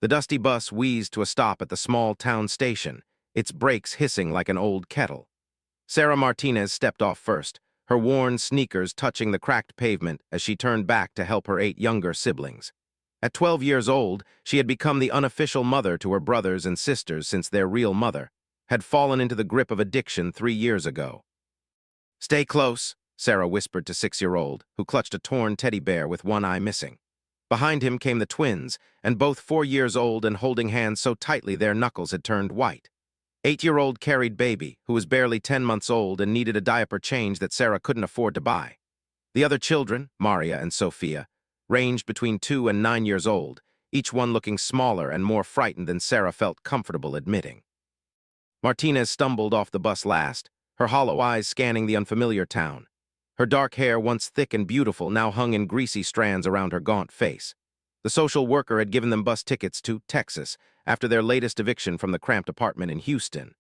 The dusty bus wheezed to a stop at the small town station, its brakes hissing like an old kettle. Sarah Martinez stepped off first, her worn sneakers touching the cracked pavement as she turned back to help her 8 younger siblings. At 12 years old, she had become the unofficial mother to her brothers and sisters since their real mother had fallen into the grip of addiction 3 years ago. "Stay close," Sarah whispered to 6-year-old, who clutched a torn teddy bear with one eye missing. Behind him came the twins, and both 4 years old and holding hands so tightly their knuckles had turned white. 8-year-old carried baby, who was barely 10 months old and needed a diaper change that Sarah couldn't afford to buy. The other children, Maria and Sophia, ranged between 2 and 9 years old, each one looking smaller and more frightened than Sarah felt comfortable admitting. Martinez stumbled off the bus last, her hollow eyes scanning the unfamiliar town. Her dark hair, once thick and beautiful, now hung in greasy strands around her gaunt face. The social worker had given them bus tickets to Texas after their latest eviction from the cramped apartment in Houston.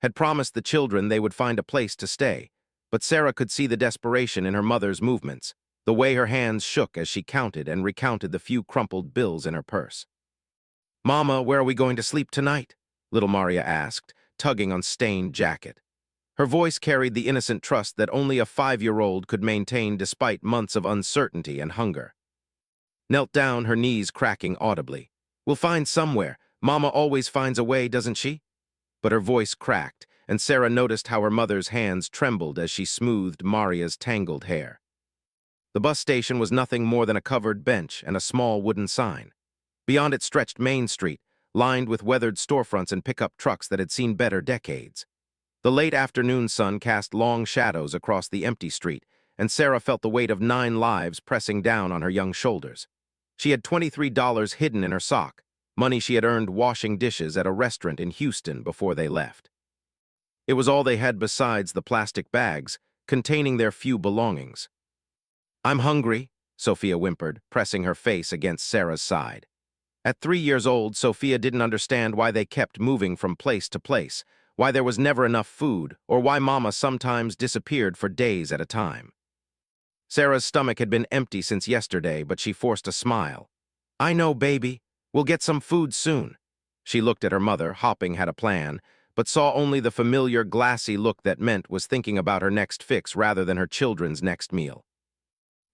Had promised the children they would find a place to stay, but Sarah could see the desperation in her mother's movements, the way her hands shook as she counted and recounted the few crumpled bills in her purse. "Mama, where are we going to sleep tonight?" little Maria asked, tugging on stained jacket. Her voice carried the innocent trust that only a 5-year-old could maintain despite months of uncertainty and hunger. Knelt down, her knees cracking audibly. "We'll find somewhere. Mama always finds a way, doesn't she?" But her voice cracked, and Sarah noticed how her mother's hands trembled as she smoothed Maria's tangled hair. The bus station was nothing more than a covered bench and a small wooden sign. Beyond it stretched Main Street, lined with weathered storefronts and pickup trucks that had seen better decades. The late afternoon sun cast long shadows across the empty street, and Sarah felt the weight of 9 lives pressing down on her young shoulders. She had $23 hidden in her sock, money she had earned washing dishes at a restaurant in Houston before they left. It was all they had besides the plastic bags containing their few belongings. "I'm hungry," Sophia whimpered, pressing her face against Sarah's side. At 3 years old, Sophia didn't understand why they kept moving from place to place, why there was never enough food, or why Mama sometimes disappeared for days at a time. Sarah's stomach had been empty since yesterday, but she forced a smile. "I know, baby. We'll get some food soon." She looked at her mother, hoping had a plan, but saw only the familiar glassy look that meant was thinking about her next fix rather than her children's next meal.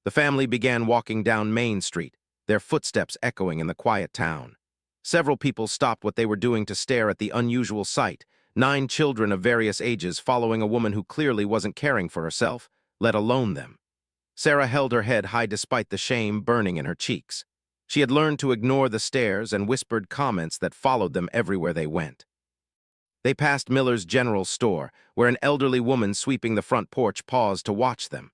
The family began walking down Main Street, their footsteps echoing in the quiet town. Several people stopped what they were doing to stare at the unusual sight, 9 children of various ages following a woman who clearly wasn't caring for herself, let alone them. Sarah held her head high despite the shame burning in her cheeks. She had learned to ignore the stares and whispered comments that followed them everywhere they went. They passed Miller's General Store, where an elderly woman sweeping the front porch paused to watch them.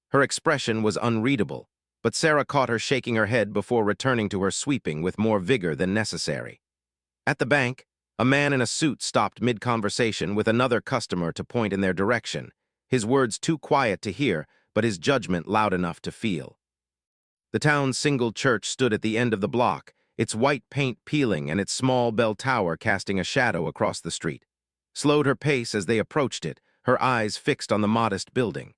Her expression was unreadable, but Sarah caught her shaking her head before returning to her sweeping with more vigor than necessary. At the bank, a man in a suit stopped mid-conversation with another customer to point in their direction, his words too quiet to hear, but his judgment loud enough to feel. The town's single church stood at the end of the block, its white paint peeling and its small bell tower casting a shadow across the street. Slowed her pace as they approached it, her eyes fixed on the modest building.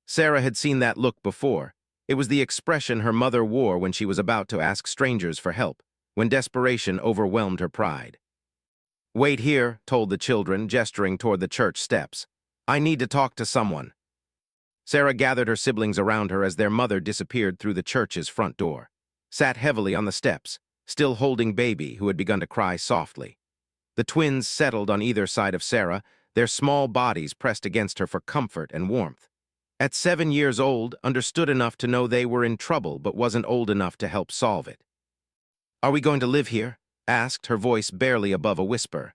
Sarah had seen that look before. It was the expression her mother wore when she was about to ask strangers for help, when desperation overwhelmed her pride. "Wait here," told the children, gesturing toward the church steps. "I need to talk to someone." Sarah gathered her siblings around her as their mother disappeared through the church's front door, sat heavily on the steps, still holding baby, who had begun to cry softly. The twins settled on either side of Sarah, their small bodies pressed against her for comfort and warmth. At 7 years old, understood enough to know they were in trouble but wasn't old enough to help solve it. "Are we going to live here?" asked, her voice barely above a whisper.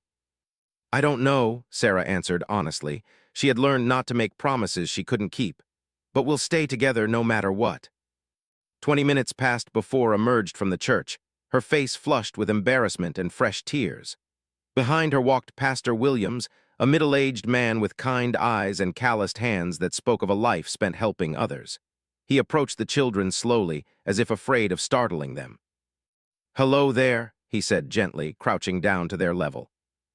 "I don't know," Sarah answered honestly. She had learned not to make promises she couldn't keep. "But we'll stay together no matter what." 20 minutes passed before emerged from the church, her face flushed with embarrassment and fresh tears. Behind her walked Pastor Williams, a middle-aged man with kind eyes and calloused hands that spoke of a life spent helping others. He approached the children slowly, as if afraid of startling them. "Hello there," he said gently, crouching down to their level.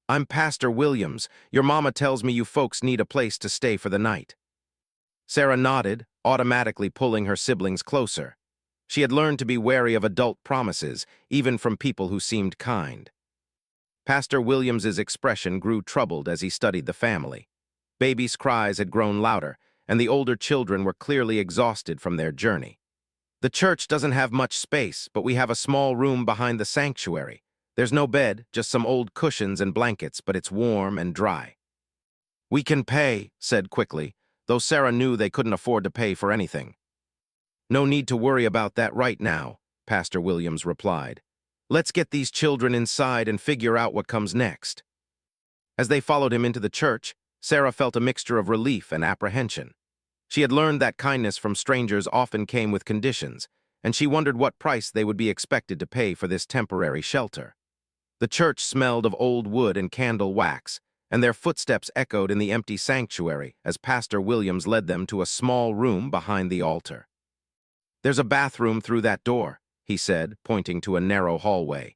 "I'm Pastor Williams. Your mama tells me you folks need a place to stay for the night." Sarah nodded, automatically pulling her siblings closer. She had learned to be wary of adult promises, even from people who seemed kind. Pastor Williams's expression grew troubled as he studied the family. Babies' cries had grown louder, and the older children were clearly exhausted from their journey. The church doesn't have much space, but we have a small room behind the sanctuary. There's no bed, just some old cushions and blankets, but it's warm and dry. We can pay, said quickly, though Sarah knew they couldn't afford to pay for anything. No need to worry about that right now, Pastor Williams replied. Let's get these children inside and figure out what comes next. As they followed him into the church, Sarah felt a mixture of relief and apprehension. She had learned that kindness from strangers often came with conditions, and she wondered what price they would be expected to pay for this temporary shelter. The church smelled of old wood and candle wax, and their footsteps echoed in the empty sanctuary as Pastor Williams led them to a small room behind the altar. There's a bathroom through that door, he said, pointing to a narrow hallway.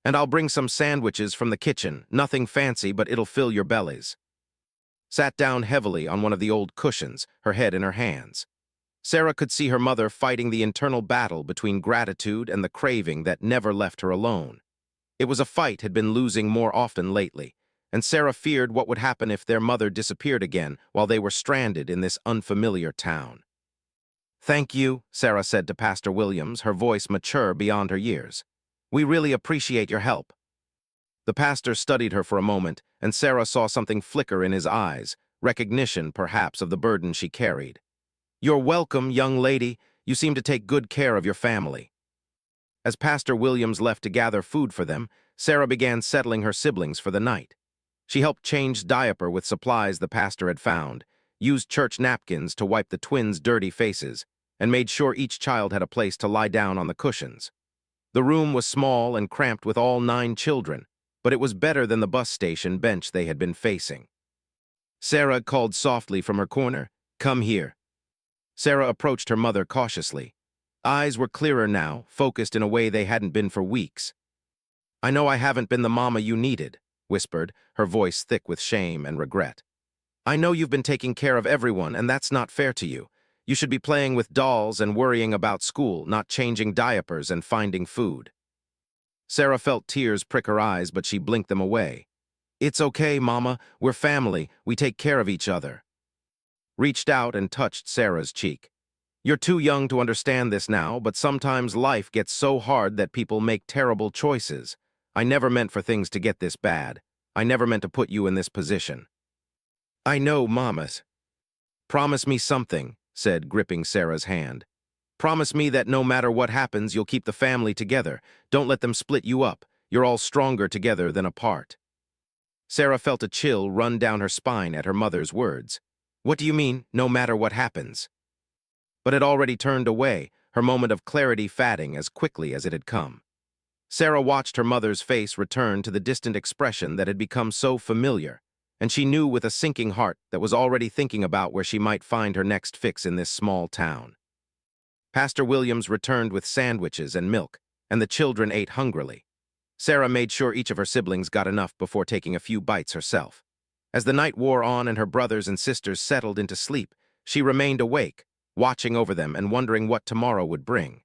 And I'll bring some sandwiches from the kitchen, nothing fancy, but it'll fill your bellies. Sat down heavily on one of the old cushions, her head in her hands. Sarah could see her mother fighting the internal battle between gratitude and the craving that never left her alone. It was a fight had been losing more often lately, and Sarah feared what would happen if their mother disappeared again while they were stranded in this unfamiliar town. Thank you, Sarah said to Pastor Williams, her voice mature beyond her years. We really appreciate your help. The pastor studied her for a moment, and Sarah saw something flicker in his eyes, recognition, perhaps, of the burden she carried. You're welcome, young lady. You seem to take good care of your family. As Pastor Williams left to gather food for them, Sarah began settling her siblings for the night. She helped change diaper with supplies the pastor had found, used church napkins to wipe the twins' dirty faces, and made sure each child had a place to lie down on the cushions. The room was small and cramped with all 9 children, but it was better than the bus station bench they had been facing. Sarah called softly from her corner, "Come here." Sarah approached her mother cautiously. Eyes were clearer now, focused in a way they hadn't been for weeks. "I know I haven't been the mama you needed," whispered, her voice thick with shame and regret. "I know you've been taking care of everyone, and that's not fair to you. You should be playing with dolls and worrying about school, not changing diapers and finding food." Sarah felt tears prick her eyes, but she blinked them away. "It's okay, Mama. We're family. We take care of each other." Reached out and touched Sarah's cheek. "You're too young to understand this now, but sometimes life gets so hard that people make terrible choices. I never meant for things to get this bad. I never meant to put you in this position." "I know, Mamas." "Promise me something," said, gripping Sarah's hand. "Promise me that no matter what happens, you'll keep the family together. Don't let them split you up. You're all stronger together than apart." Sarah felt a chill run down her spine at her mother's words. "What do you mean, no matter what happens?" But had already turned away, her moment of clarity fading as quickly as it had come. Sarah watched her mother's face return to the distant expression that had become so familiar, and she knew with a sinking heart that was already thinking about where she might find her next fix in this small town. Pastor Williams returned with sandwiches and milk, and the children ate hungrily. Sarah made sure each of her siblings got enough before taking a few bites herself. As the night wore on and her brothers and sisters settled into sleep, she remained awake, watching over them and wondering what tomorrow would bring.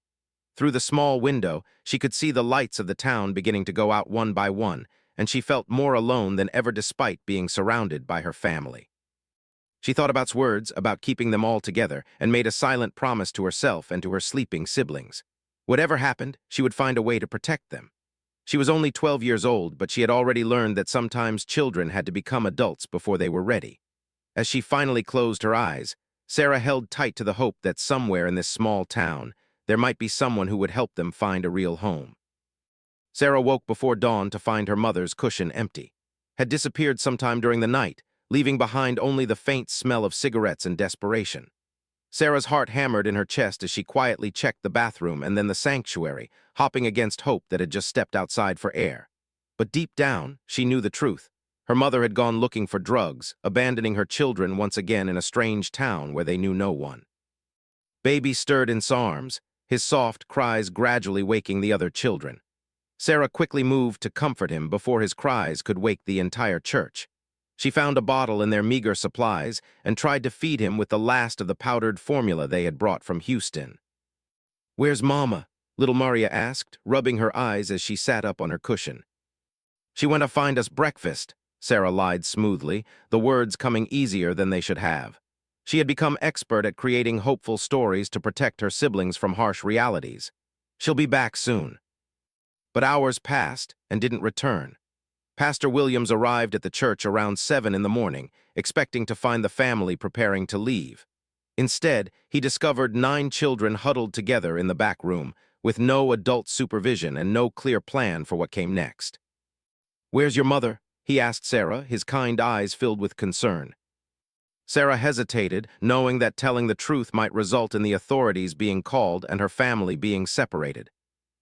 Through the small window, she could see the lights of the town beginning to go out one by one, and she felt more alone than ever despite being surrounded by her family. She thought about words, about keeping them all together, and made a silent promise to herself and to her sleeping siblings. Whatever happened, she would find a way to protect them. She was only 12 years old, but she had already learned that sometimes children had to become adults before they were ready. As she finally closed her eyes, Sarah held tight to the hope that somewhere in this small town, there might be someone who would help them find a real home. Sarah woke before dawn to find her mother's cushion empty. Had disappeared sometime during the night, leaving behind only the faint smell of cigarettes and desperation. Sarah's heart hammered in her chest as she quietly checked the bathroom and then the sanctuary, hopping against hope that had just stepped outside for air. But deep down, she knew the truth. Her mother had gone looking for drugs, abandoning her children once again in a strange town where they knew no one. Baby stirred in arms, his soft cries gradually waking the other children. Sarah quickly moved to comfort him before his cries could wake the entire church. She found a bottle in their meager supplies and tried to feed him with the last of the powdered formula they had brought from Houston. "Where's Mama?" little Maria asked, rubbing her eyes as she sat up on her cushion. "She went to find us breakfast," Sarah lied smoothly, the words coming easier than they should have. She had become expert at creating hopeful stories to protect her siblings from harsh realities. "She'll be back soon." But hours passed and didn't return. Pastor Williams arrived at the church around 7 in the morning, expecting to find the family preparing to leave. Instead, he discovered 9 children huddled together in the back room, with no adult supervision and no clear plan for what came next. "Where's your mother?" he asked Sarah, his kind eyes filled with concern. Sarah hesitated, knowing that telling the truth might result in the authorities being called and her family being separated.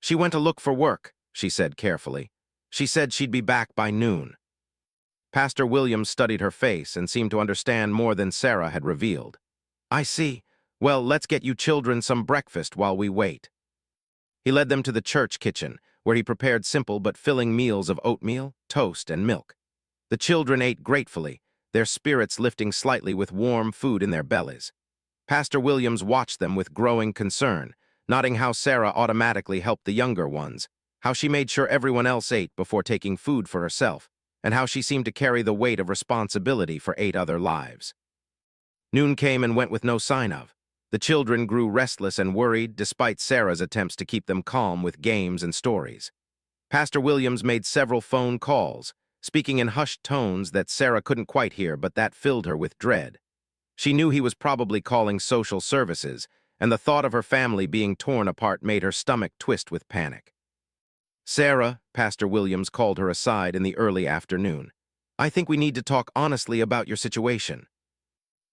"She went to look for work," she said carefully. "She said she'd be back by noon." Pastor Williams studied her face and seemed to understand more than Sarah had revealed. "I see. Well, let's get you children some breakfast while we wait." He led them to the church kitchen, where he prepared simple but filling meals of oatmeal, toast, and milk. The children ate gratefully, their spirits lifting slightly with warm food in their bellies. Pastor Williams watched them with growing concern, noting how Sarah automatically helped the younger ones, how she made sure everyone else ate before taking food for herself, and how she seemed to carry the weight of responsibility for 8 other lives. Noon came and went with no sign of. The children grew restless and worried despite Sarah's attempts to keep them calm with games and stories. Pastor Williams made several phone calls, speaking in hushed tones that Sarah couldn't quite hear, but that filled her with dread. She knew he was probably calling social services, and the thought of her family being torn apart made her stomach twist with panic. "Sarah," Pastor Williams called her aside in the early afternoon, "I think we need to talk honestly about your situation."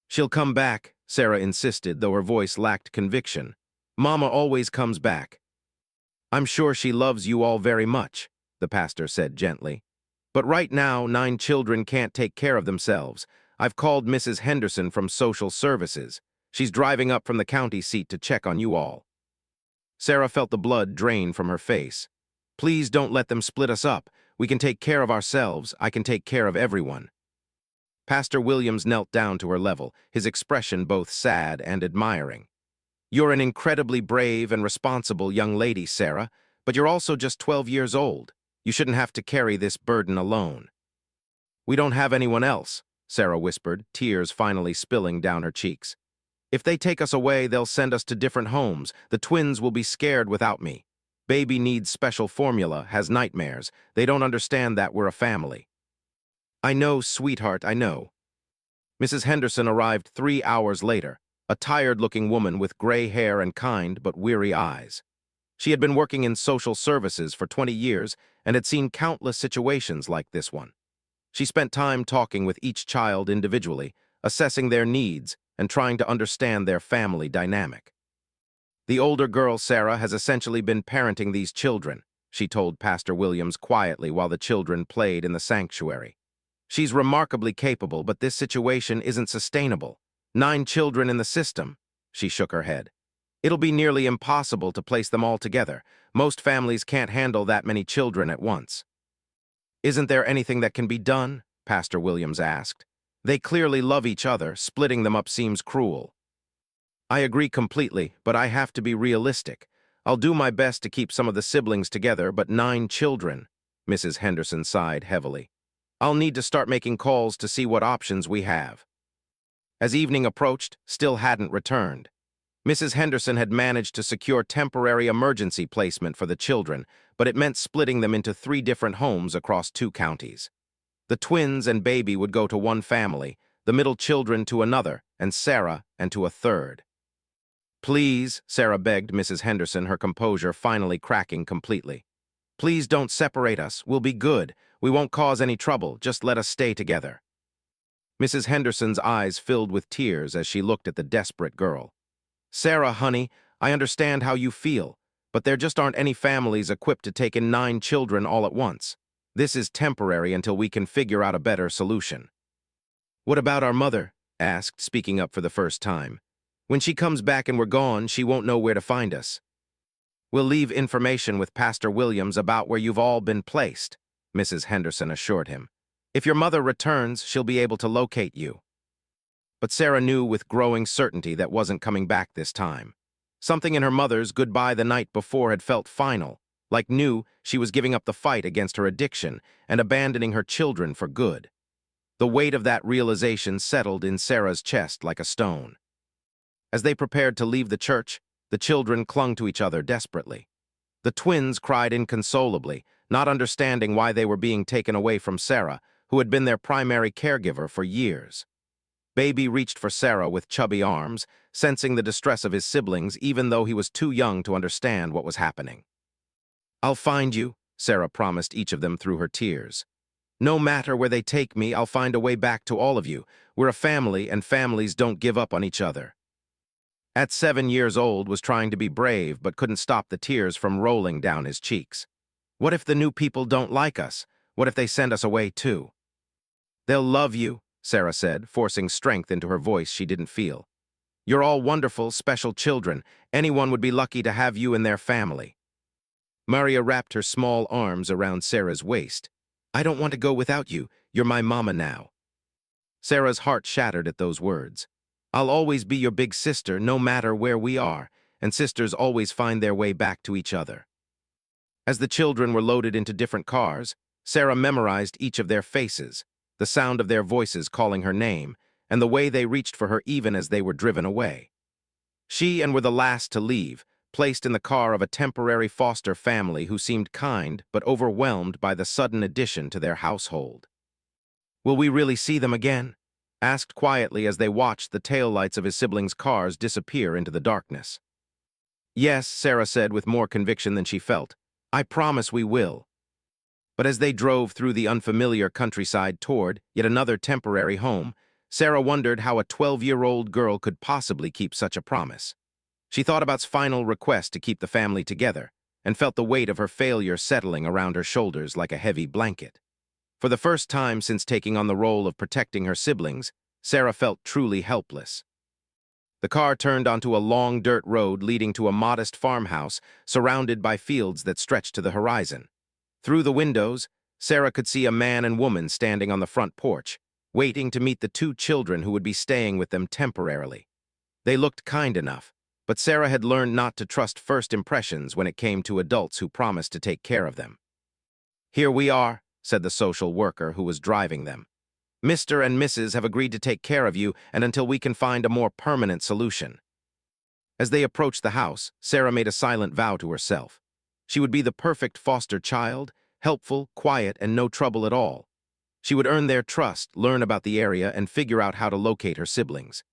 "She'll come back," Sarah insisted, though her voice lacked conviction. "Mama always comes back." "I'm sure she loves you all very much," the pastor said gently. "But right now, 9 children can't take care of themselves. I've called Mrs. Henderson from Social Services. She's driving up from the county seat to check on you all." Sarah felt the blood drain from her face. "Please don't let them split us up. We can take care of ourselves. I can take care of everyone." Pastor Williams knelt down to her level, his expression both sad and admiring. "You're an incredibly brave and responsible young lady, Sarah, but you're also just 12 years old. You shouldn't have to carry this burden alone." "We don't have anyone else," Sarah whispered, tears finally spilling down her cheeks. "If they take us away, they'll send us to different homes. The twins will be scared without me. Baby needs special formula, has nightmares. They don't understand that we're a family." "I know, sweetheart, I know." Mrs. Henderson arrived 3 hours later, a tired-looking woman with gray hair and kind but weary eyes. She had been working in social services for 20 years and had seen countless situations like this one. She spent time talking with each child individually, assessing their needs and trying to understand their family dynamic. "The older girl, Sarah, has essentially been parenting these children," she told Pastor Williams quietly while the children played in the sanctuary. "She's remarkably capable, but this situation isn't sustainable. 9 children in the system." She shook her head. "It'll be nearly impossible to place them all together. Most families can't handle that many children at once." "Isn't there anything that can be done?" Pastor Williams asked. "They clearly love each other. Splitting them up seems cruel." "I agree completely, but I have to be realistic. I'll do my best to keep some of the siblings together, but 9 children," Mrs. Henderson sighed heavily. "I'll need to start making calls to see what options we have." As evening approached, still hadn't returned. Mrs. Henderson had managed to secure temporary emergency placement for the children, but it meant splitting them into 3 different homes across 2 counties. The twins and baby would go to one family, the middle children to another, and Sarah and to a third. "Please," Sarah begged Mrs. Henderson, her composure finally cracking completely. "Please don't separate us. We'll be good. We won't cause any trouble. Just let us stay together." Mrs. Henderson's eyes filled with tears as she looked at the desperate girl. "Sarah, honey, I understand how you feel, but there just aren't any families equipped to take in 9 children all at once. This is temporary until we can figure out a better solution." "What about our mother?" asked, speaking up for the first time. "When she comes back and we're gone, she won't know where to find us." "We'll leave information with Pastor Williams about where you've all been placed," Mrs. Henderson assured him. "If your mother returns, she'll be able to locate you." But Sarah knew with growing certainty that wasn't coming back this time. Something in her mother's goodbye the night before had felt final, like knew she was giving up the fight against her addiction and abandoning her children for good. The weight of that realization settled in Sarah's chest like a stone. As they prepared to leave the church, the children clung to each other desperately. The twins cried inconsolably, not understanding why they were being taken away from Sarah, who had been their primary caregiver for years. Baby reached for Sarah with chubby arms, sensing the distress of his siblings even though he was too young to understand what was happening. "I'll find you," Sarah promised each of them through her tears. "No matter where they take me, I'll find a way back to all of you. We're a family, and families don't give up on each other." At 7 years old, was trying to be brave but couldn't stop the tears from rolling down his cheeks. What if the new people don't like us? What if they send us away too? "They'll love you," Sarah said, forcing strength into her voice she didn't feel. "You're all wonderful, special children. Anyone would be lucky to have you in their family." Maria wrapped her small arms around Sarah's waist. "I don't want to go without you. You're my mama now." Sarah's heart shattered at those words. "I'll always be your big sister, no matter where we are, and sisters always find their way back to each other." As the children were loaded into different cars, Sarah memorized each of their faces, the sound of their voices calling her name, and the way they reached for her even as they were driven away. She and were the last to leave, placed in the car of a temporary foster family who seemed kind but overwhelmed by the sudden addition to their household. "Will we really see them again?" asked quietly as they watched the taillights of his siblings' cars disappear into the darkness. "Yes," Sarah said with more conviction than she felt. "I promise we will." But as they drove through the unfamiliar countryside toward yet another temporary home, Sarah wondered how a 12-year-old girl could possibly keep such a promise. She thought about final request to keep the family together, and felt the weight of her failure settling around her shoulders like a heavy blanket. For the first time since taking on the role of protecting her siblings, Sarah felt truly helpless. The car turned onto a long dirt road leading to a modest farmhouse surrounded by fields that stretched to the horizon. Through the windows, Sarah could see a man and woman standing on the front porch, waiting to meet the two children who would be staying with them temporarily. They looked kind enough, but Sarah had learned not to trust first impressions when it came to adults who promised to take care of them. "Here we are," said the social worker who was driving them. "Mr. and Mrs. have agreed to take care of you and until we can find a more permanent solution." As they approached the house, Sarah made a silent vow to herself. She would be the perfect foster child, helpful, quiet, and no trouble at all. She would earn their trust, learn about the area, and figure out how to locate her siblings.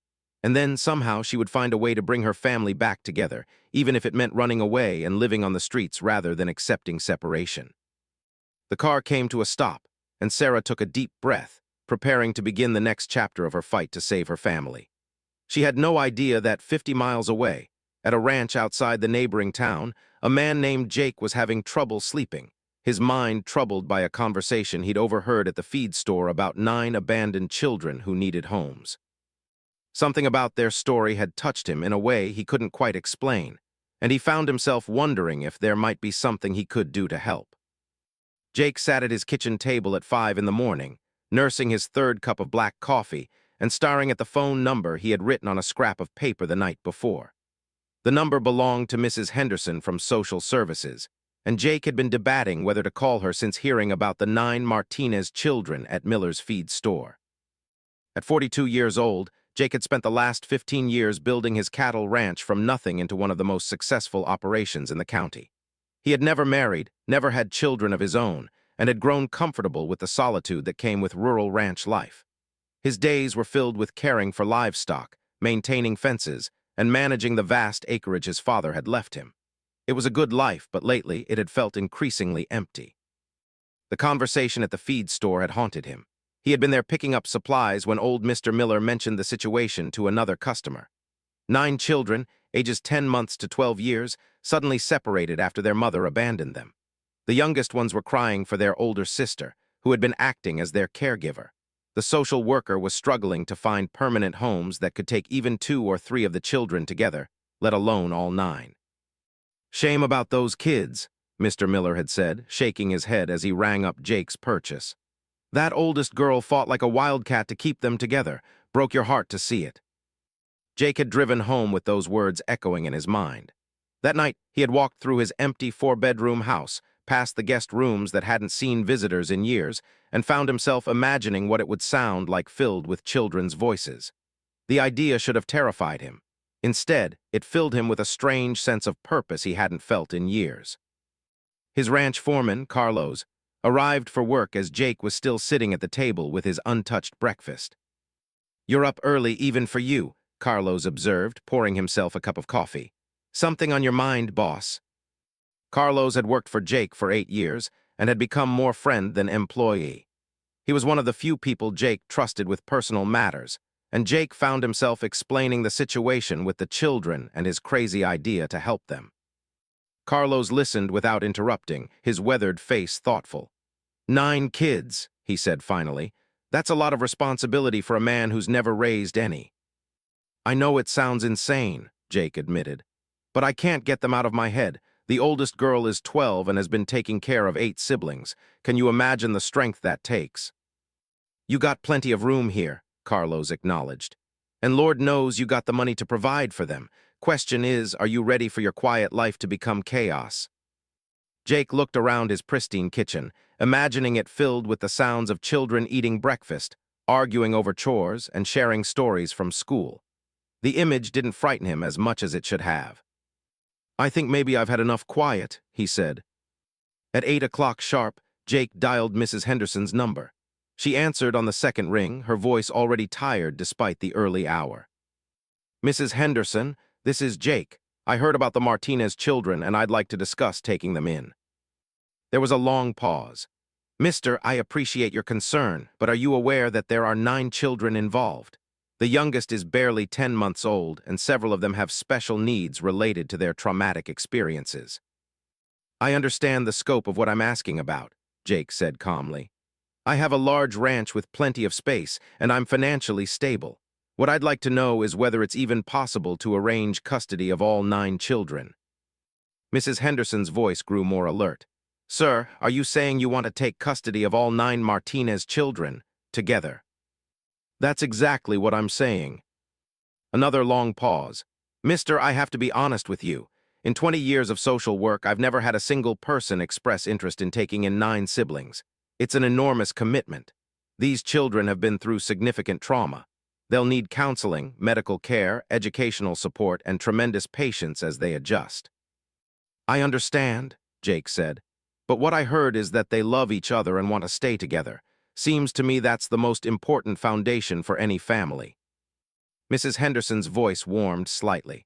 And then, somehow, she would find a way to bring her family back together, even if it meant running away and living on the streets rather than accepting separation. The car came to a stop, and Sarah took a deep breath, preparing to begin the next chapter of her fight to save her family. She had no idea that 50 miles away, at a ranch outside the neighboring town, a man named Jake was having trouble sleeping, his mind troubled by a conversation he'd overheard at the feed store about 9 abandoned children who needed homes. Something about their story had touched him in a way he couldn't quite explain, and he found himself wondering if there might be something he could do to help. Jake sat at his kitchen table at 5 in the morning, nursing his third cup of black coffee and staring at the phone number he had written on a scrap of paper the night before. The number belonged to Mrs. Henderson from Social Services, and Jake had been debating whether to call her since hearing about the 9 Martinez children at Miller's feed store. At 42 years old, Jake had spent the last 15 years building his cattle ranch from nothing into one of the most successful operations in the county. He had never married, never had children of his own, and had grown comfortable with the solitude that came with rural ranch life. His days were filled with caring for livestock, maintaining fences, and managing the vast acreage his father had left him. It was a good life, but lately it had felt increasingly empty. The conversation at the feed store had haunted him. He had been there picking up supplies when old Mr. Miller mentioned the situation to another customer. 9 children, ages 10 months to 12 years, suddenly separated after their mother abandoned them. The youngest ones were crying for their older sister, who had been acting as their caregiver. The social worker was struggling to find permanent homes that could take even 2 or 3 of the children together, let alone all 9. "Shame about those kids," Mr. Miller had said, shaking his head as he rang up Jake's purchase. "That oldest girl fought like a wildcat to keep them together. Broke your heart to see it." Jake had driven home with those words echoing in his mind. That night, he had walked through his empty four-bedroom house, past the guest rooms that hadn't seen visitors in years, and found himself imagining what it would sound like filled with children's voices. The idea should have terrified him. Instead, it filled him with a strange sense of purpose he hadn't felt in years. His ranch foreman, Carlos, arrived for work as Jake was still sitting at the table with his untouched breakfast. "You're up early even for you," Carlos observed, pouring himself a cup of coffee. "Something on your mind, boss?" Carlos had worked for Jake for 8 years and had become more friend than employee. He was one of the few people Jake trusted with personal matters, and Jake found himself explaining the situation with the children and his crazy idea to help them. Carlos listened without interrupting, his weathered face thoughtful. "9 kids," he said finally. "That's a lot of responsibility for a man who's never raised any." "I know it sounds insane," Jake admitted, "but I can't get them out of my head. The oldest girl is 12 and has been taking care of 8 siblings. Can you imagine the strength that takes?" "You got plenty of room here," Carlos acknowledged. "And Lord knows you got the money to provide for them. Question is, are you ready for your quiet life to become chaos?" Jake looked around his pristine kitchen, imagining it filled with the sounds of children eating breakfast, arguing over chores, and sharing stories from school. The image didn't frighten him as much as it should have. "I think maybe I've had enough quiet," he said. At 8 o'clock sharp, Jake dialed Mrs. Henderson's number. She answered on the second ring, her voice already tired despite the early hour. "Mrs. Henderson, this is Jake. I heard about the Martinez children and I'd like to discuss taking them in." There was a long pause. "Mister, I appreciate your concern, but are you aware that there are 9 children involved? The youngest is barely 10 months old, and several of them have special needs related to their traumatic experiences." "I understand the scope of what I'm asking about," Jake said calmly. "I have a large ranch with plenty of space, and I'm financially stable. What I'd like to know is whether it's even possible to arrange custody of all 9 children." Mrs. Henderson's voice grew more alert. "Sir, are you saying you want to take custody of all 9 Martinez children, together?" "That's exactly what I'm saying." Another long pause. "Mister, I have to be honest with you. In 20 years of social work, I've never had a single person express interest in taking in 9 siblings. It's an enormous commitment. These children have been through significant trauma. They'll need counseling, medical care, educational support, and tremendous patience as they adjust." "I understand," Jake said. "But what I heard is that they love each other and want to stay together. Seems to me that's the most important foundation for any family." Mrs. Henderson's voice warmed slightly.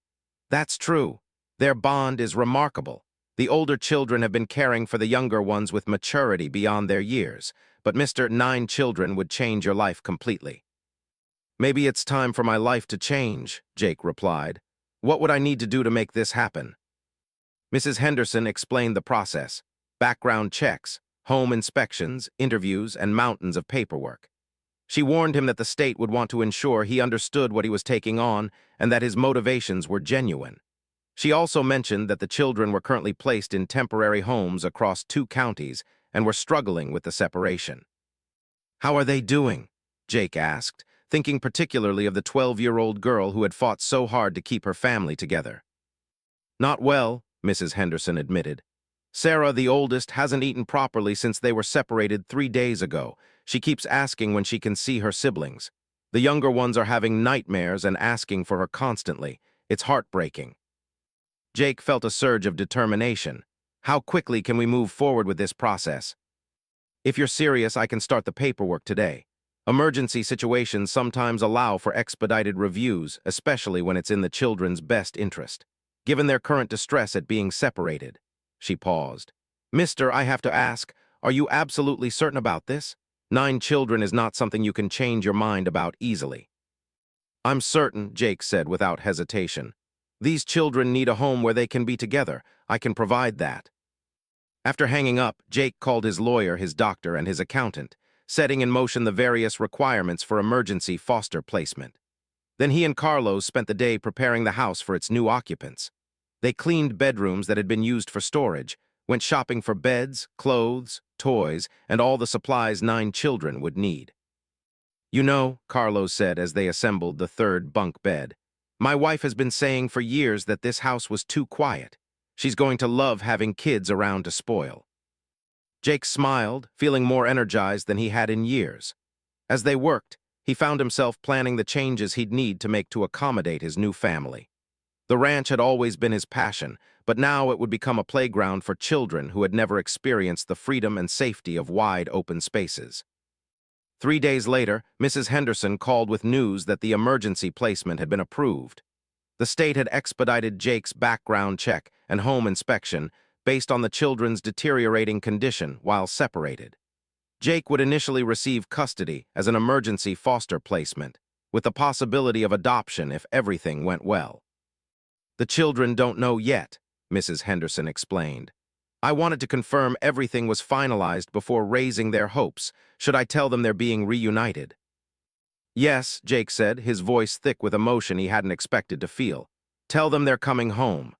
"That's true. Their bond is remarkable. The older children have been caring for the younger ones with maturity beyond their years, but Mr. 9 children would change your life completely." "Maybe it's time for my life to change," Jake replied. "What would I need to do to make this happen?" Mrs. Henderson explained the process: background checks, home inspections, interviews, and mountains of paperwork. She warned him that the state would want to ensure he understood what he was taking on and that his motivations were genuine. She also mentioned that the children were currently placed in temporary homes across 2 counties and were struggling with the separation. "How are they doing?" Jake asked, thinking particularly of the 12-year-old girl who had fought so hard to keep her family together. "Not well," Mrs. Henderson admitted. "Sarah, the oldest, hasn't eaten properly since they were separated 3 days ago. She keeps asking when she can see her siblings. The younger ones are having nightmares and asking for her constantly. It's heartbreaking." Jake felt a surge of determination. "How quickly can we move forward with this process?" "If you're serious, I can start the paperwork today. Emergency situations sometimes allow for expedited reviews, especially when it's in the children's best interest. Given their current distress at being separated." She paused. "Mister, I have to ask, are you absolutely certain about this? 9 children is not something you can change your mind about easily." "I'm certain," Jake said without hesitation. "These children need a home where they can be together. I can provide that." After hanging up, Jake called his lawyer, his doctor, and his accountant, setting in motion the various requirements for emergency foster placement. Then he and Carlos spent the day preparing the house for its new occupants. They cleaned bedrooms that had been used for storage, went shopping for beds, clothes, toys, and all the supplies 9 children would need. "You know," Carlos said as they assembled the 3rd bunk bed, My wife has been saying for years that this house was too quiet. She's going to love having kids around to spoil. Jake smiled, feeling more energized than he had in years. As they worked, he found himself planning the changes he'd need to make to accommodate his new family. The ranch had always been his passion, but now it would become a playground for children who had never experienced the freedom and safety of wide open spaces. 3 days later, Mrs. Henderson called with news that the emergency placement had been approved. The state had expedited Jake's background check and home inspection based on the children's deteriorating condition while separated. Jake would initially receive custody as an emergency foster placement, with the possibility of adoption if everything went well. The children don't know yet, Mrs. Henderson explained. I wanted to confirm everything was finalized before raising their hopes. Should I tell them they're being reunited? Yes, Jake said, his voice thick with emotion he hadn't expected to feel. Tell them they're coming home.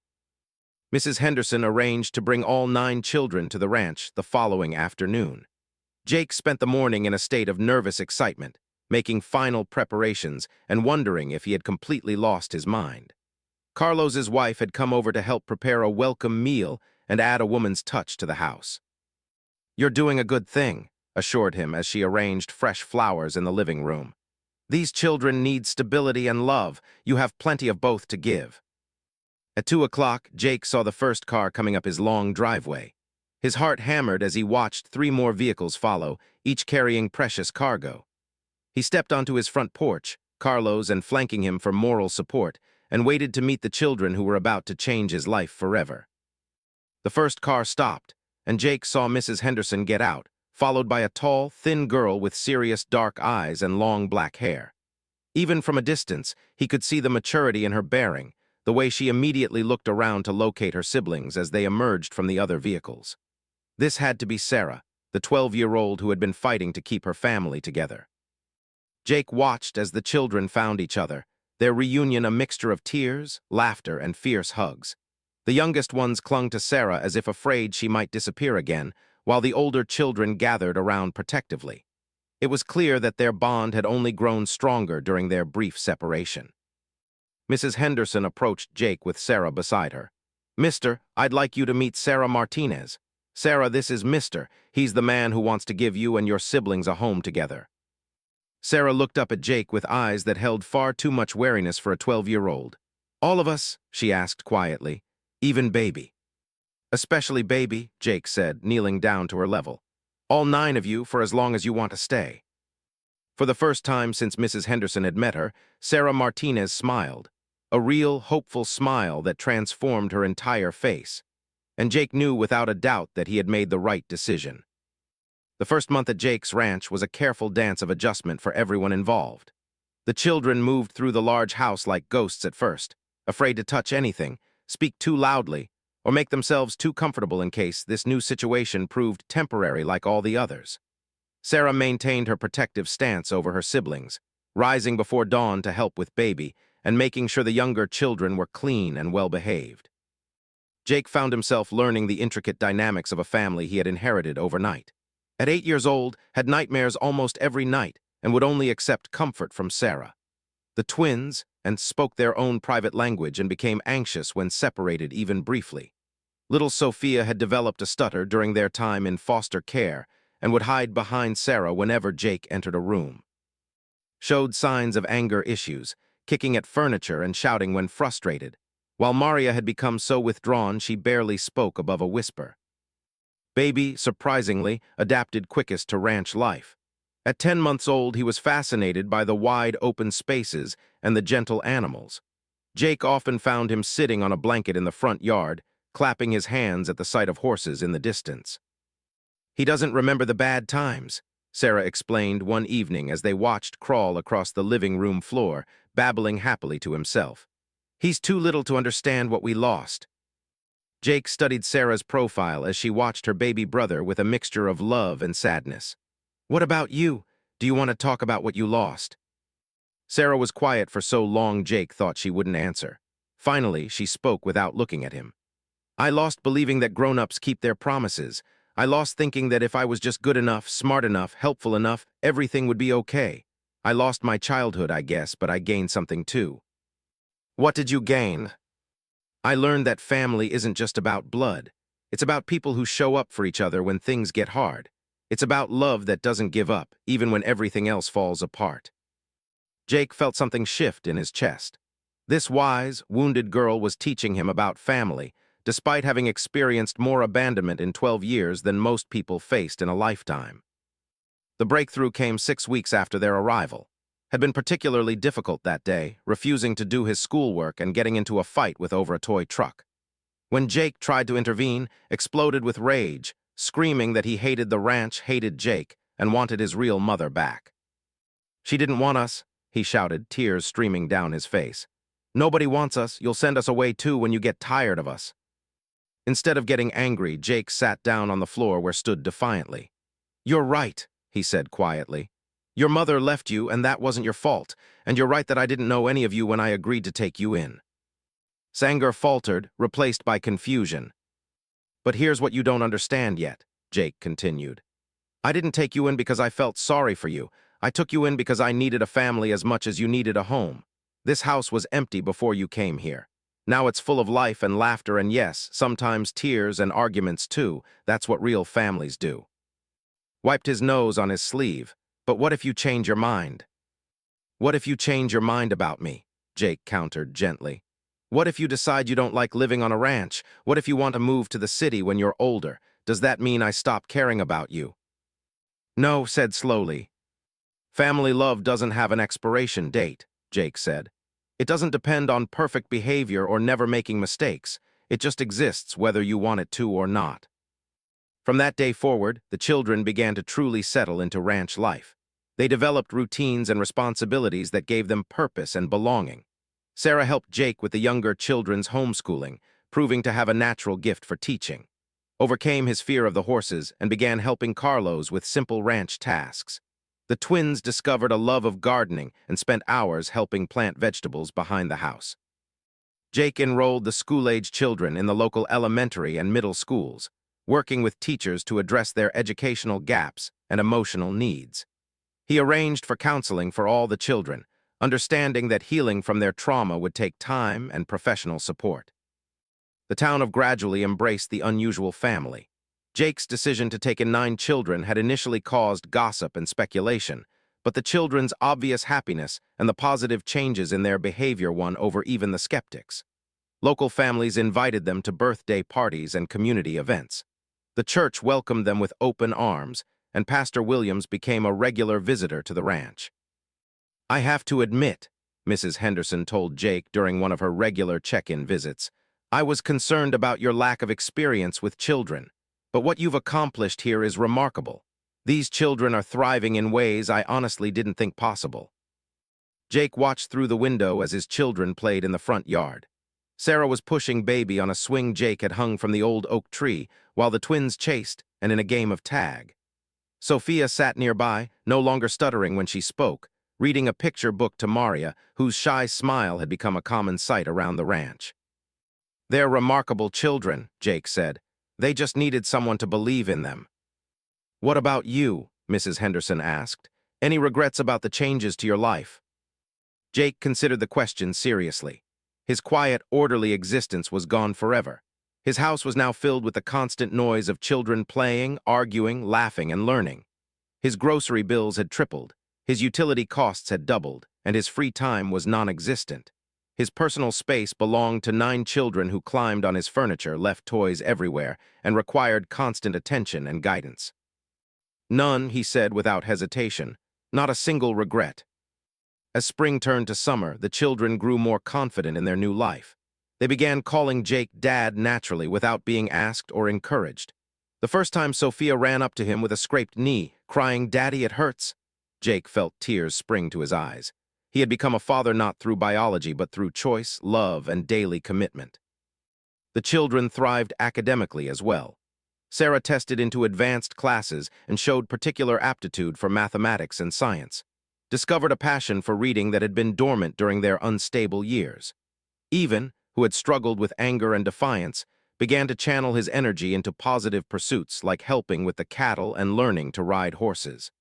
Mrs. Henderson arranged to bring all 9 children to the ranch the following afternoon. Jake spent the morning in a state of nervous excitement, making final preparations and wondering if he had completely lost his mind. Carlos's wife had come over to help prepare a welcome meal and add a woman's touch to the house. You're doing a good thing, assured him as she arranged fresh flowers in the living room. These children need stability and love. You have plenty of both to give. At 2 o'clock, Jake saw the first car coming up his long driveway. His heart hammered as he watched 3 more vehicles follow, each carrying precious cargo. He stepped onto his front porch, Carlos and flanking him for moral support, and waited to meet the children who were about to change his life forever. The first car stopped, and Jake saw Mrs. Henderson get out, followed by a tall, thin girl with serious dark eyes and long black hair. Even from a distance, he could see the maturity in her bearing, the way she immediately looked around to locate her siblings as they emerged from the other vehicles. This had to be Sarah, the 12-year-old who had been fighting to keep her family together. Jake watched as the children found each other, their reunion a mixture of tears, laughter, and fierce hugs. The youngest ones clung to Sarah as if afraid she might disappear again, while the older children gathered around protectively. It was clear that their bond had only grown stronger during their brief separation. Mrs. Henderson approached Jake with Sarah beside her. Mister, I'd like you to meet Sarah Martinez. Sarah, this is Mister. He's the man who wants to give you and your siblings a home together. Sarah looked up at Jake with eyes that held far too much wariness for a 12-year-old. All of us, she asked quietly. Even Baby. Especially Baby, Jake said, kneeling down to her level. All 9 of you for as long as you want to stay. For the first time since Mrs. Henderson had met her, Sarah Martinez smiled. A real, hopeful smile that transformed her entire face. And Jake knew without a doubt that he had made the right decision. The first month at Jake's ranch was a careful dance of adjustment for everyone involved. The children moved through the large house like ghosts at first, afraid to touch anything, speak too loudly, or make themselves too comfortable in case this new situation proved temporary like all the others. Sarah maintained her protective stance over her siblings, rising before dawn to help with Baby, and making sure the younger children were clean and well-behaved. Jake found himself learning the intricate dynamics of a family he had inherited overnight. At 8 years old, had nightmares almost every night and would only accept comfort from Sarah. The twins spoke their own private language and became anxious when separated even briefly. Little Sophia had developed a stutter during their time in foster care and would hide behind Sarah whenever Jake entered a room. Showed signs of anger issues, kicking at furniture and shouting when frustrated, while Maria had become so withdrawn she barely spoke above a whisper. Baby, surprisingly, adapted quickest to ranch life. At 10 months old, he was fascinated by the wide open spaces and the gentle animals. Jake often found him sitting on a blanket in the front yard, clapping his hands at the sight of horses in the distance. He doesn't remember the bad times, Sarah explained one evening as they watched crawl across the living room floor, babbling happily to himself. He's too little to understand what we lost. Jake studied Sarah's profile as she watched her baby brother with a mixture of love and sadness. What about you? Do you want to talk about what you lost? Sarah was quiet for so long Jake thought she wouldn't answer. Finally, she spoke without looking at him. I lost believing that grown-ups keep their promises. I lost thinking that if I was just good enough, smart enough, helpful enough, everything would be okay. I lost my childhood, I guess, but I gained something too. What did you gain? I learned that family isn't just about blood. It's about people who show up for each other when things get hard. It's about love that doesn't give up, even when everything else falls apart. Jake felt something shift in his chest. This wise, wounded girl was teaching him about family, despite having experienced more abandonment in 12 years than most people faced in a lifetime. The breakthrough came 6 weeks after their arrival. Had been particularly difficult that day, refusing to do his schoolwork and getting into a fight with over a toy truck. When Jake tried to intervene, exploded with rage, screaming that he hated the ranch, hated Jake, and wanted his real mother back. She didn't want us, he shouted, tears streaming down his face. Nobody wants us. You'll send us away too when you get tired of us. Instead of getting angry, Jake sat down on the floor where stood defiantly. You're right, he said quietly. Your mother left you, and that wasn't your fault, and you're right that I didn't know any of you when I agreed to take you in. Sanger faltered, replaced by confusion. But here's what you don't understand yet, Jake continued. I didn't take you in because I felt sorry for you. I took you in because I needed a family as much as you needed a home. This house was empty before you came here. Now it's full of life and laughter and yes, sometimes tears and arguments too. That's what real families do. Wiped his nose on his sleeve. But what if you change your mind? What if you change your mind about me? Jake countered gently. What if you decide you don't like living on a ranch? What if you want to move to the city when you're older? Does that mean I stop caring about you? No, said slowly. Family love doesn't have an expiration date, Jake said. It doesn't depend on perfect behavior or never making mistakes. It just exists whether you want it to or not. From that day forward, the children began to truly settle into ranch life. They developed routines and responsibilities that gave them purpose and belonging. Sarah helped Jake with the younger children's homeschooling, proving to have a natural gift for teaching. Overcame his fear of the horses and began helping Carlos with simple ranch tasks. The twins discovered a love of gardening and spent hours helping plant vegetables behind the house. Jake enrolled the school-age children in the local elementary and middle schools, working with teachers to address their educational gaps and emotional needs. He arranged for counseling for all the children, understanding that healing from their trauma would take time and professional support. The town of gradually embraced the unusual family. Jake's decision to take in 9 children had initially caused gossip and speculation, but the children's obvious happiness and the positive changes in their behavior won over even the skeptics. Local families invited them to birthday parties and community events. The church welcomed them with open arms, and Pastor Williams became a regular visitor to the ranch. I have to admit, Mrs. Henderson told Jake during one of her regular check-in visits, I was concerned about your lack of experience with children, but what you've accomplished here is remarkable. These children are thriving in ways I honestly didn't think possible. Jake watched through the window as his children played in the front yard. Sarah was pushing Baby on a swing Jake had hung from the old oak tree, while the twins chased and in a game of tag. Sophia sat nearby, no longer stuttering when she spoke, reading a picture book to Maria, whose shy smile had become a common sight around the ranch. They're remarkable children, Jake said. They just needed someone to believe in them. What about you? Mrs. Henderson asked. Any regrets about the changes to your life? Jake considered the question seriously. His quiet, orderly existence was gone forever. His house was now filled with the constant noise of children playing, arguing, laughing, and learning. His grocery bills had tripled, his utility costs had doubled, and his free time was non-existent. His personal space belonged to 9 children who climbed on his furniture, left toys everywhere, and required constant attention and guidance. None, he said without hesitation, not a single regret. As spring turned to summer, the children grew more confident in their new life. They began calling Jake Dad naturally without being asked or encouraged. The first time Sophia ran up to him with a scraped knee, crying, "Daddy, it hurts." Jake felt tears spring to his eyes. He had become a father not through biology but through choice, love, and daily commitment. The children thrived academically as well. Sarah tested into advanced classes and showed particular aptitude for mathematics and science, discovered a passion for reading that had been dormant during their unstable years. Even, who had struggled with anger and defiance, began to channel his energy into positive pursuits like helping with the cattle and learning to ride horses.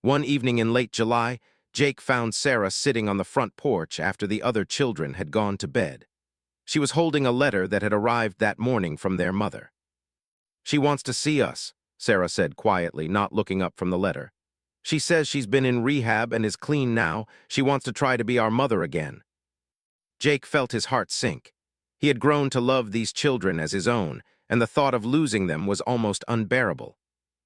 One evening in late July, Jake found Sarah sitting on the front porch after the other children had gone to bed. She was holding a letter that had arrived that morning from their mother. "She wants to see us," Sarah said quietly, not looking up from the letter. "She says she's been in rehab and is clean now. She wants to try to be our mother again." Jake felt his heart sink. He had grown to love these children as his own, and the thought of losing them was almost unbearable.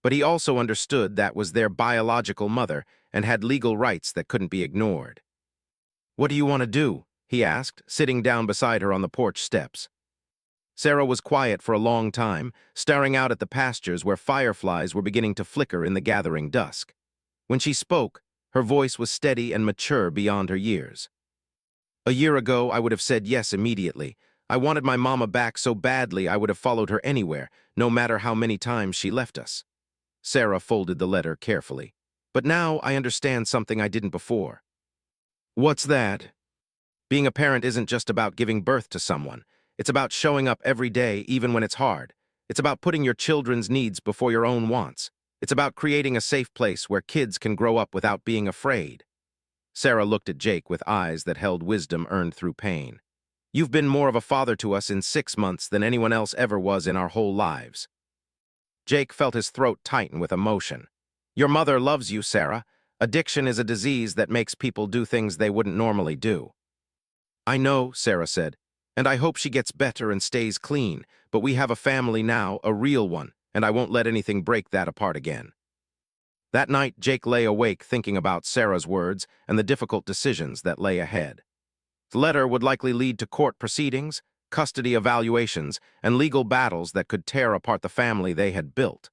But he also understood that was their biological mother and had legal rights that couldn't be ignored. "What do you want to do?" he asked, sitting down beside her on the porch steps. Sarah was quiet for a long time, staring out at the pastures where fireflies were beginning to flicker in the gathering dusk. When she spoke, her voice was steady and mature beyond her years. "A year ago, I would have said yes immediately. I wanted my mama back so badly I would have followed her anywhere, no matter how many times she left us." Sarah folded the letter carefully. "But now I understand something I didn't before." "What's that?" "Being a parent isn't just about giving birth to someone. It's about showing up every day, even when it's hard. It's about putting your children's needs before your own wants. It's about creating a safe place where kids can grow up without being afraid." Sarah looked at Jake with eyes that held wisdom earned through pain. "You've been more of a father to us in 6 months than anyone else ever was in our whole lives." Jake felt his throat tighten with emotion. "Your mother loves you, Sarah. Addiction is a disease that makes people do things they wouldn't normally do." "I know," Sarah said, "and I hope she gets better and stays clean, but we have a family now, a real one, and I won't let anything break that apart again." That night, Jake lay awake thinking about Sarah's words and the difficult decisions that lay ahead. The letter would likely lead to court proceedings, custody evaluations, and legal battles that could tear apart the family they had built.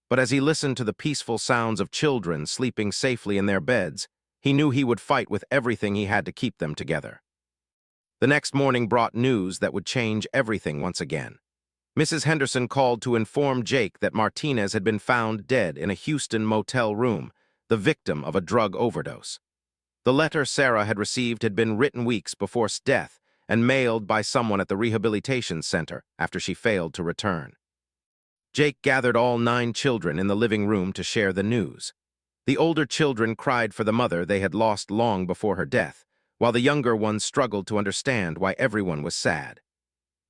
But as he listened to the peaceful sounds of children sleeping safely in their beds, he knew he would fight with everything he had to keep them together. The next morning brought news that would change everything once again. Mrs. Henderson called to inform Jake that Martinez had been found dead in a Houston motel room, the victim of a drug overdose. The letter Sarah had received had been written weeks before his death and mailed by someone at the rehabilitation center after she failed to return. Jake gathered all 9 children in the living room to share the news. The older children cried for the mother they had lost long before her death, while the younger ones struggled to understand why everyone was sad.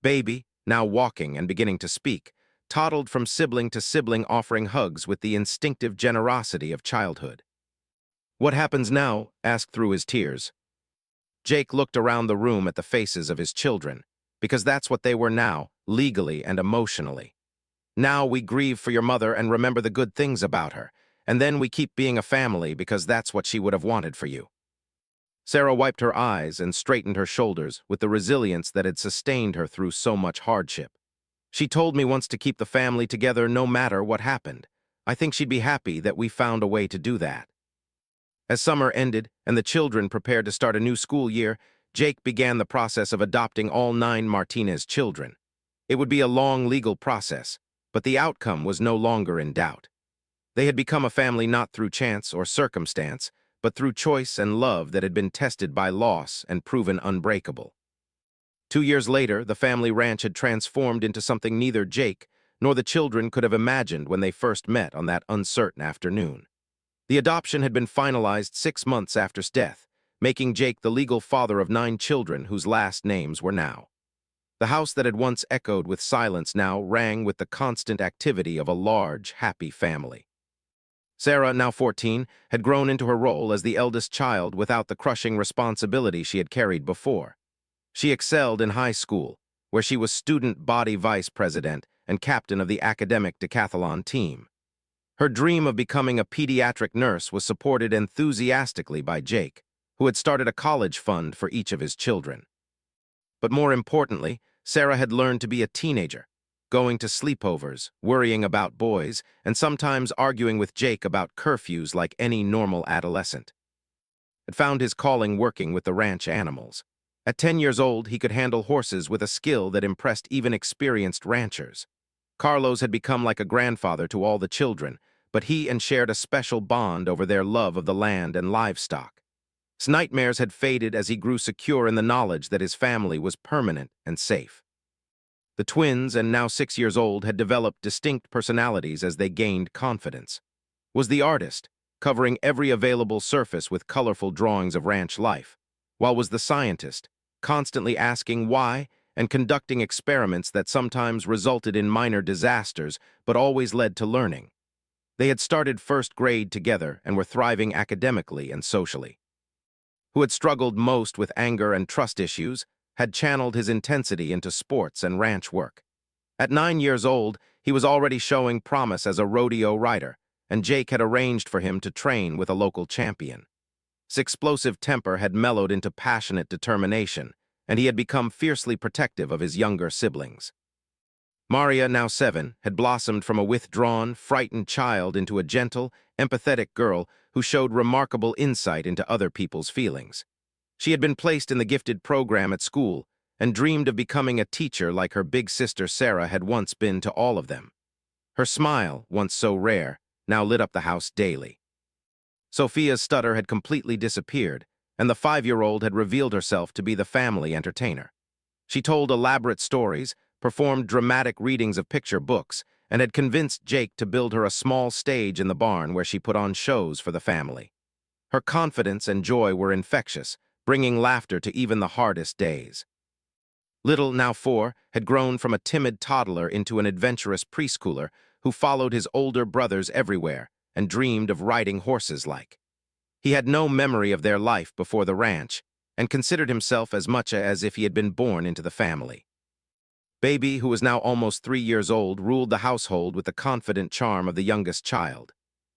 Baby, now walking and beginning to speak, toddled from sibling to sibling, offering hugs with the instinctive generosity of childhood. "What happens now?" asked through his tears. Jake looked around the room at the faces of his children, because that's what they were now, legally and emotionally. "Now we grieve for your mother and remember the good things about her, and then we keep being a family because that's what she would have wanted for you." Sarah wiped her eyes and straightened her shoulders with the resilience that had sustained her through so much hardship. "She told me once to keep the family together no matter what happened. I think she'd be happy that we found a way to do that." As summer ended and the children prepared to start a new school year, Jake began the process of adopting all 9 Martinez children. It would be a long legal process, but the outcome was no longer in doubt. They had become a family not through chance or circumstance, but through choice and love that had been tested by loss and proven unbreakable. 2 years later, the family ranch had transformed into something neither Jake nor the children could have imagined when they first met on that uncertain afternoon. The adoption had been finalized 6 months after his death, making Jake the legal father of 9 children whose last names were now. The house that had once echoed with silence now rang with the constant activity of a large, happy family. Sarah, now 14, had grown into her role as the eldest child without the crushing responsibility she had carried before. She excelled in high school, where she was student body vice president and captain of the academic decathlon team. Her dream of becoming a pediatric nurse was supported enthusiastically by Jake, who had started a college fund for each of his children. But more importantly, Sarah had learned to be a teenager, going to sleepovers, worrying about boys, and sometimes arguing with Jake about curfews like any normal adolescent. Had found his calling working with the ranch animals. At 10 years old, he could handle horses with a skill that impressed even experienced ranchers. Carlos had become like a grandfather to all the children, but he and shared a special bond over their love of the land and livestock. His nightmares had faded as he grew secure in the knowledge that his family was permanent and safe. The twins, and now 6 years old, had developed distinct personalities as they gained confidence. Was the artist, covering every available surface with colorful drawings of ranch life, while was the scientist, constantly asking why and conducting experiments that sometimes resulted in minor disasters but always led to learning. They had started first grade together and were thriving academically and socially. Who had struggled most with anger and trust issues, had channeled his intensity into sports and ranch work. At 9 years old, he was already showing promise as a rodeo rider, and Jake had arranged for him to train with a local champion. His explosive temper had mellowed into passionate determination, and he had become fiercely protective of his younger siblings. Maria, now 7, had blossomed from a withdrawn, frightened child into a gentle, empathetic girl who showed remarkable insight into other people's feelings. She had been placed in the gifted program at school and dreamed of becoming a teacher like her big sister Sarah had once been to all of them. Her smile, once so rare, now lit up the house daily. Sophia's stutter had completely disappeared, and the 5-year-old had revealed herself to be the family entertainer. She told elaborate stories, performed dramatic readings of picture books, and had convinced Jake to build her a small stage in the barn where she put on shows for the family. Her confidence and joy were infectious, bringing laughter to even the hardest days. Little, now 4, had grown from a timid toddler into an adventurous preschooler who followed his older brothers everywhere and dreamed of riding horses like. He had no memory of their life before the ranch and considered himself as much as if he had been born into the family. Baby, who was now almost 3 years old, ruled the household with the confident charm of the youngest child.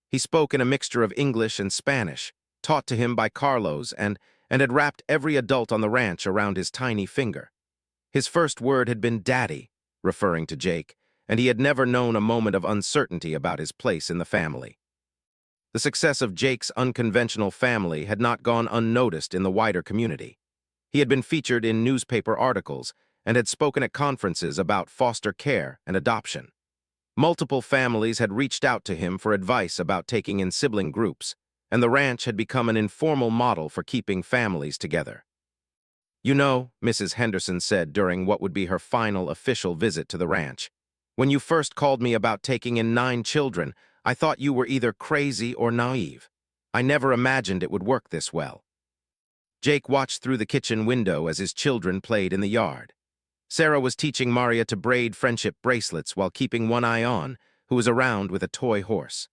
He spoke in a mixture of English and Spanish, taught to him by Carlos, and had wrapped every adult on the ranch around his tiny finger. His first word had been "Daddy," referring to Jake, and he had never known a moment of uncertainty about his place in the family. The success of Jake's unconventional family had not gone unnoticed in the wider community. He had been featured in newspaper articles and had spoken at conferences about foster care and adoption. Multiple families had reached out to him for advice about taking in sibling groups, and the ranch had become an informal model for keeping families together. "You know," Mrs. Henderson said during what would be her final official visit to the ranch, "when you first called me about taking in 9 children, I thought you were either crazy or naive. I never imagined it would work this well." Jake watched through the kitchen window as his children played in the yard. Sarah was teaching Maria to braid friendship bracelets while keeping one eye on, who was around with a toy horse.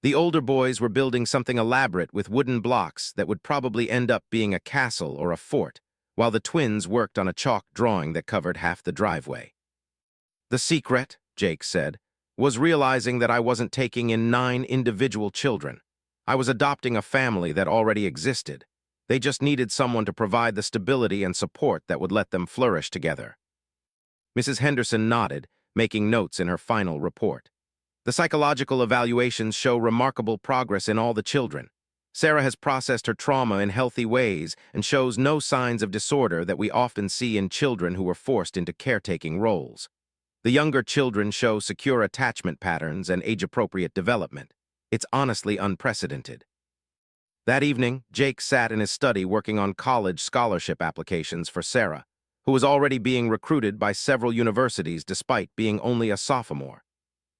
The older boys were building something elaborate with wooden blocks that would probably end up being a castle or a fort, while the twins worked on a chalk drawing that covered half the driveway. "The secret," Jake said, "was realizing that I wasn't taking in 9 individual children. I was adopting a family that already existed. They just needed someone to provide the stability and support that would let them flourish together." Mrs. Henderson nodded, making notes in her final report. "The psychological evaluations show remarkable progress in all the children. Sarah has processed her trauma in healthy ways and shows no signs of disorder that we often see in children who were forced into caretaking roles. The younger children show secure attachment patterns and age-appropriate development. It's honestly unprecedented." That evening, Jake sat in his study working on college scholarship applications for Sarah, who was already being recruited by several universities despite being only a sophomore.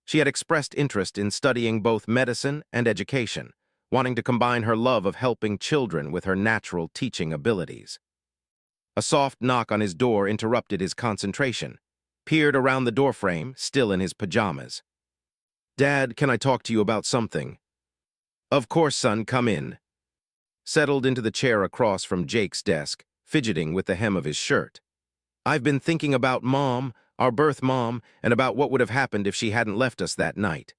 She had expressed interest in studying both medicine and education, wanting to combine her love of helping children with her natural teaching abilities. A soft knock on his door interrupted his concentration. Peered around the doorframe, still in his pajamas. "Dad, can I talk to you about something?" "Of course, son, come in." Settled into the chair across from Jake's desk, fidgeting with the hem of his shirt. "I've been thinking about Mom, our birth mom, and about what would have happened if she hadn't left us that night."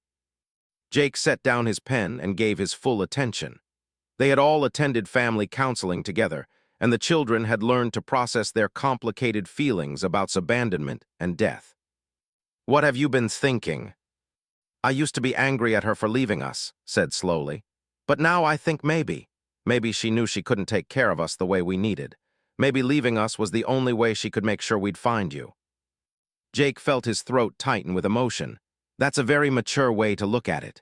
Jake set down his pen and gave his full attention. They had all attended family counseling together, and the children had learned to process their complicated feelings about abandonment and death. "What have you been thinking?" "I used to be angry at her for leaving us," said slowly. "But now I think maybe she knew she couldn't take care of us the way we needed. Maybe leaving us was the only way she could make sure we'd find you." Jake felt his throat tighten with emotion. "That's a very mature way to look at it.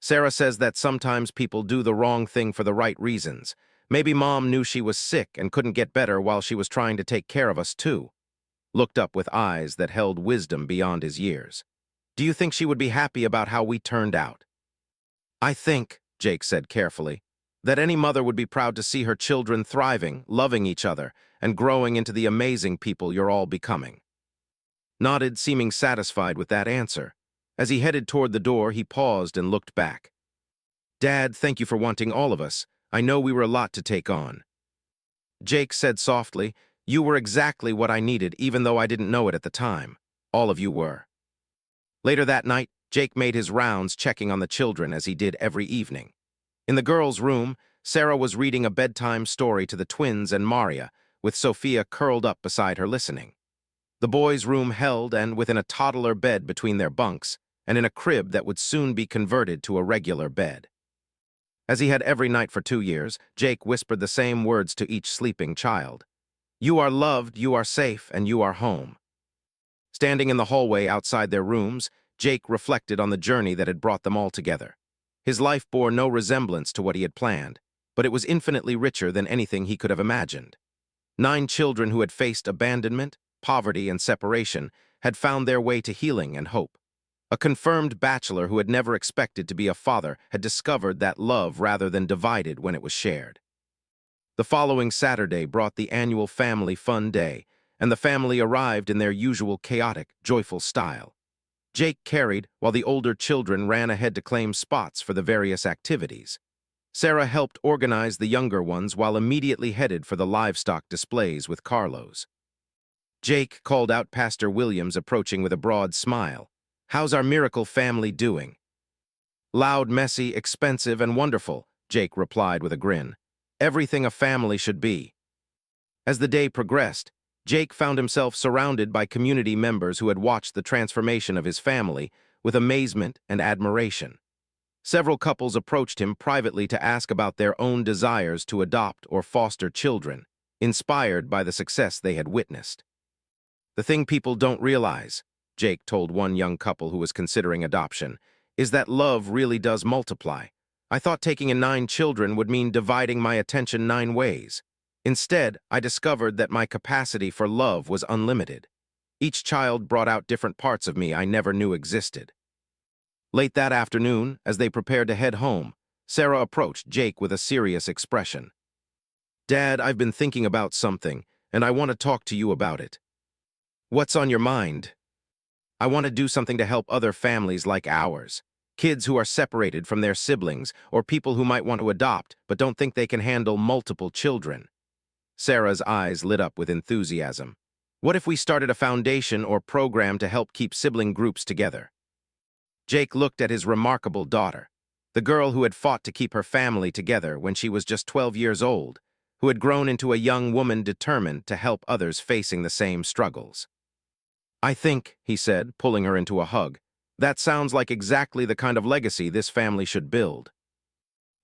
Sarah says that sometimes people do the wrong thing for the right reasons. Maybe Mom knew she was sick and couldn't get better while she was trying to take care of us too." Looked up with eyes that held wisdom beyond his years. "Do you think she would be happy about how we turned out?" "I think," Jake said carefully. That any mother would be proud to see her children thriving, loving each other, and growing into the amazing people you're all becoming. Nodded, seeming satisfied with that answer. As he headed toward the door, he paused and looked back. Dad, thank you for wanting all of us. I know we were a lot to take on. Jake said softly, you were exactly what I needed, even though I didn't know it at the time. All of you were. Later that night, Jake made his rounds checking on the children as he did every evening. In the girls' room, Sarah was reading a bedtime story to the twins and Maria, with Sophia curled up beside her listening. The boys' room held and within a toddler bed between their bunks, and in a crib that would soon be converted to a regular bed. As he had every night for 2 years, Jake whispered the same words to each sleeping child. You are loved, you are safe, and you are home. Standing in the hallway outside their rooms, Jake reflected on the journey that had brought them all together. His life bore no resemblance to what he had planned, but it was infinitely richer than anything he could have imagined. 9 children who had faced abandonment, poverty, and separation had found their way to healing and hope. A confirmed bachelor who had never expected to be a father had discovered that love rather than divided when it was shared. The following Saturday brought the annual Family Fun Day, and the family arrived in their usual chaotic, joyful style. Jake carried, while the older children ran ahead to claim spots for the various activities. Sarah helped organize the younger ones while immediately headed for the livestock displays with Carlos. Jake called out Pastor Williams, approaching with a broad smile. How's our miracle family doing? Loud, messy, expensive, and wonderful, Jake replied with a grin. Everything a family should be. As the day progressed, Jake found himself surrounded by community members who had watched the transformation of his family with amazement and admiration. Several couples approached him privately to ask about their own desires to adopt or foster children, inspired by the success they had witnessed. The thing people don't realize, Jake told one young couple who was considering adoption, is that love really does multiply. I thought taking in 9 children would mean dividing my attention 9 ways. Instead, I discovered that my capacity for love was unlimited. Each child brought out different parts of me I never knew existed. Late that afternoon, as they prepared to head home, Sarah approached Jake with a serious expression. Dad, I've been thinking about something, and I want to talk to you about it. What's on your mind? I want to do something to help other families like ours. Kids who are separated from their siblings, or people who might want to adopt but don't think they can handle multiple children. Sarah's eyes lit up with enthusiasm. What if we started a foundation or program to help keep sibling groups together? Jake looked at his remarkable daughter, the girl who had fought to keep her family together when she was just 12 years old, who had grown into a young woman determined to help others facing the same struggles. I think, he said, pulling her into a hug, that sounds like exactly the kind of legacy this family should build.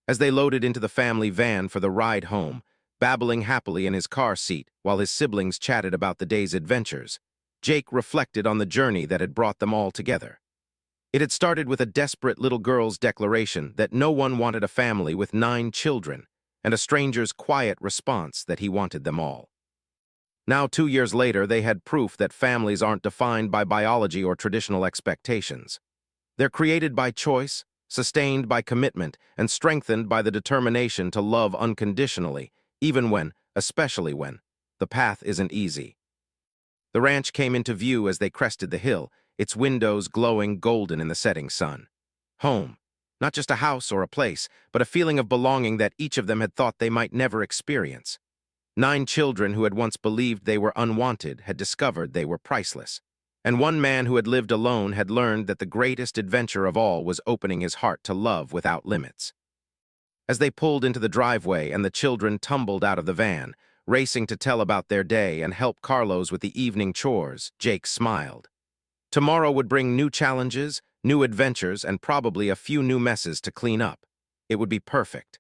As they loaded into the family van for the ride home, babbling happily in his car seat while his siblings chatted about the day's adventures, Jake reflected on the journey that had brought them all together. It had started with a desperate little girl's declaration that no one wanted a family with 9 children, and a stranger's quiet response that he wanted them all. Now, 2 years later, they had proof that families aren't defined by biology or traditional expectations. They're created by choice, sustained by commitment, and strengthened by the determination to love unconditionally, even when, especially when, the path isn't easy. The ranch came into view as they crested the hill, its windows glowing golden in the setting sun. Home. Not just a house or a place, but a feeling of belonging that each of them had thought they might never experience. 9 children who had once believed they were unwanted had discovered they were priceless. And one man who had lived alone had learned that the greatest adventure of all was opening his heart to love without limits. As they pulled into the driveway and the children tumbled out of the van, racing to tell about their day and help Carlos with the evening chores, Jake smiled. Tomorrow would bring new challenges, new adventures, and probably a few new messes to clean up. It would be perfect.